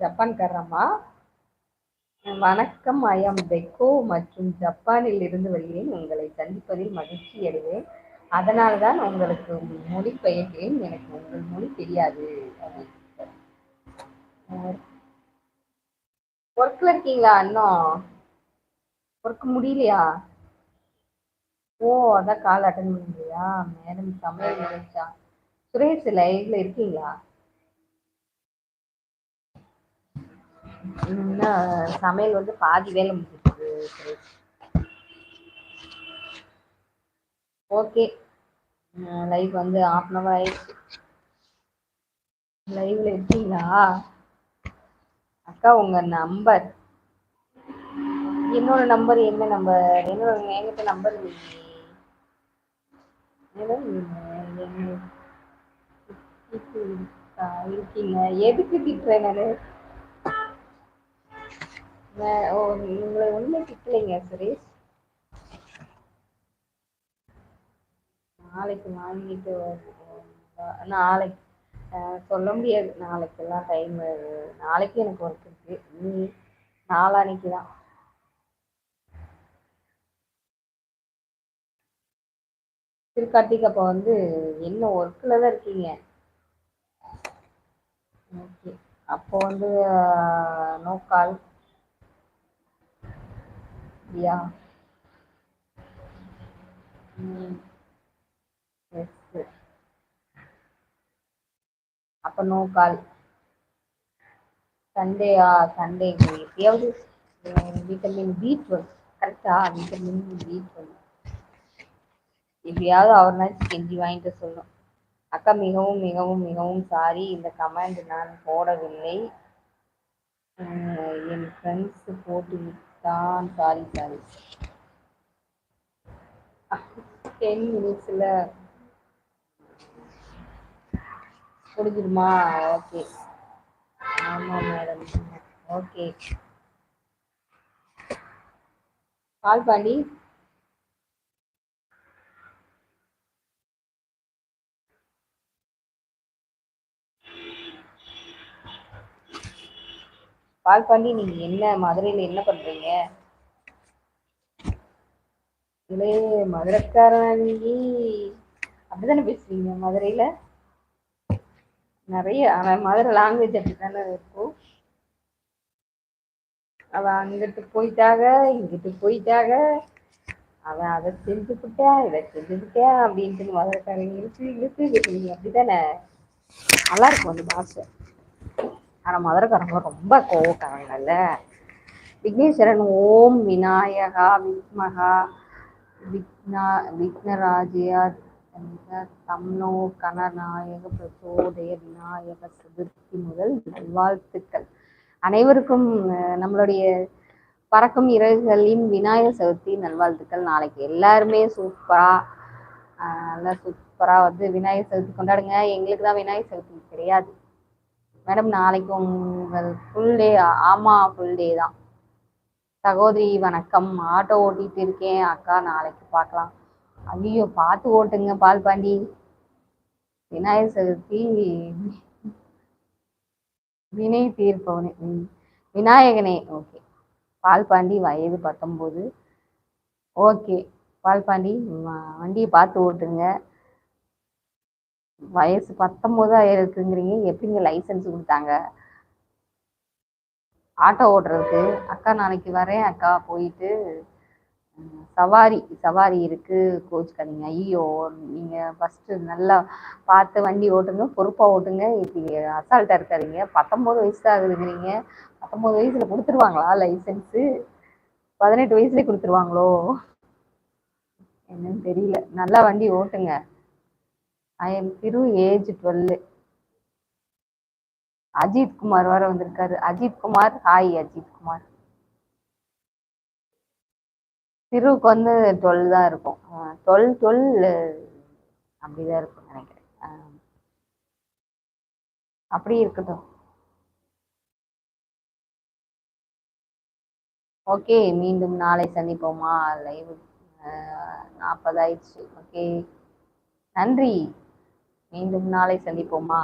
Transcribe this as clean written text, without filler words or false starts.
ஜப்பான்காரம்மா. வணக்கம், ஐ ஆம் பெக்கோ மற்றும் ஜப்பானில் இருந்து வருகிறேன். உங்களை சந்திப்பதில் மகிழ்ச்சி அடைவேன். அதனால் தான் உங்களுக்கு மொழி பெயர்க்கிறேன். எனக்கு உங்கள் மொழி தெரியாது. ஒர்க்ல இருக்கீங்களா? இன்னும் ஒர்க் முடியலையா? ஓ, அதான் கால் அட்டன் பண்ணலையா? மேடம் சமையல் முடிச்சா? சுரேஷ் லைவ்ல இருக்கீங்களா? சமையல் வந்து பாதி வேலை முடிஞ்சிருக்கு சுரேஷ். ஓகே, லைவ் வந்து 1/2 ஆயிடுச்சு. லைவ்ல இருக்கீங்களா? அக்கா, உங்க நம்பர், என்னோட நம்பர் என்ன நம்பர்? என்கிட்ட நம்பர் இருக்கீங்க. எதுக்கு திட்டுறேன் நானு? உங்களை ஒண்ணும் திட்டலைங்க சுரேஷ். நாளைக்கு வாங்கிட்டு நாளைக்கு சொல்ல முடியாது. நாளைக்கெல்லாம் டைம், நாளைக்கு எனக்கு ஒர்க் இருக்கு. நாளான்னைக்கு தான். திருக்கார்த்திக், அப்போ வந்து என்ன ஒர்க்கில் தான் இருக்கீங்க? ஓகே, அப்போ வந்து நோ கால். யா, எஸ், அப்போ நோ கால். சண்டேயா? சண்டே எப்பயாவது விட்டமின் B12, கரெக்டா? விட்டமின் B12 எப்பயாவது அவர்னாச்சும் கெஞ்சி வாங்கிட்டு சொல்லணும். அக்கா, மிகவும் மிகவும் மிகவும் சாரி, இந்த கமெண்ட் நான் போடவில்லை. என் ஃப்ரெண்ட்ஸ் போட்டு விட்டான். Sorry sorry. 10 minutesல முடிஞ்சிருமா? ஓகே. ஆமாம் மேடம். ஓகே. கால் பண்ணி நீங்க என்ன மதுரையில என்ன பண்றீங்க? இல்லே, மதுரைக்காரங்கி அப்படித்தானே பேசுவீங்க மதுரையில? நிறைய மதுரை லாங்குவேஜ் அப்படித்தானே இருக்கும். அவன் அங்கிட்டு போயிட்டாக, இங்கிட்டு போயிட்டாக, அவன் அதை செஞ்சுக்கிட்டேன், இதை செஞ்சுக்கிட்டேன் அப்படின்ட்டு மதுரைக்காரங்க இழுத்து இழுத்து பேசுவீங்க அப்படித்தானே? நல்லா இருக்கும் அந்த பாஷை. ஆனா மதுரைக்காரங்க ரொம்ப கோவக்காரங்கல்ல. விக்னேஸ்வரன், ஓம் விநாயகா வித்மகா விக்னராஜயா தம்னோ கணநாயக பிரசோதய விநாயக சதுர்த்தி முதல் நல்வாழ்த்துக்கள் அனைவருக்கும். நம்மளுடைய பறக்கும் இறகுகளின் விநாயகர் சதுர்த்தி நல்வாழ்த்துக்கள். நாளைக்கு எல்லாருமே நல்லா சூப்பரா வந்து விநாயகர் சதுர்த்தி கொண்டாடுங்க. எங்களுக்கு தான் விநாயகர் சதுர்த்தி கிடையாது மேடம். நாளைக்கு உங்கள் ஃபுல் டே? ஆமா, ஃபுல் டே தான். சகோதரி வணக்கம், ஆட்டோ ஓட்டிட்டு இருக்கேன் அக்கா, நாளைக்கு பார்க்கலாம். ஐயோ, பார்த்து ஓட்டுங்க பால் பாண்டி. விநாயகர் சதுர்த்தி வினை தீர்ப்பவனே, விநாயகனே. ஓகே, பால் பாண்டி வயது 19. ஓகே பால் பாண்டி, வண்டியை பார்த்து ஓட்டுங்க. வயசு 19 இருக்குங்கிறீங்க, எப்படிங்க லைசன்ஸ் கொடுத்தாங்க ஆட்டோ ஓட்டுறதுக்கு? அக்கா, நாளைக்கு வரேன் அக்கா. போயிட்டு சவாரி இருக்கு, கோச்சுக்காதீங்க. ஐயோ, நீங்க ஃபர்ஸ்ட் நல்லா பார்த்து வண்டி ஓட்டுங்க, பொறுப்பா ஓட்டுங்க. இப்படி அசால்ட்டா இருக்காதீங்க. 19 வயசு தான் ஆகுதுங்கிறீங்க. 19 வயசுல கொடுத்துருவாங்களா லைசன்ஸு? 18 வயசுலேயே கொடுத்துருவாங்களோ என்னன்னு தெரியல. நல்லா வண்டி ஓட்டுங்க. I am Thiru, age 12. Ajith Kumar வர வந்திருக்காரு. அஜித் குமார், ஹாய் அஜித் குமார். திருவுக்கு வந்து 12 தான் இருக்கும். 12 அப்படிதான் இருக்கும் நினைக்கிறேன். அப்படி இருக்கட்டும். ஓகே, மீண்டும் நாளை சந்திப்போமா? லைவ் 40 ஆயிடுச்சு. ஓகே, நன்றி. மீண்டும் நாளை சந்திப்போமா?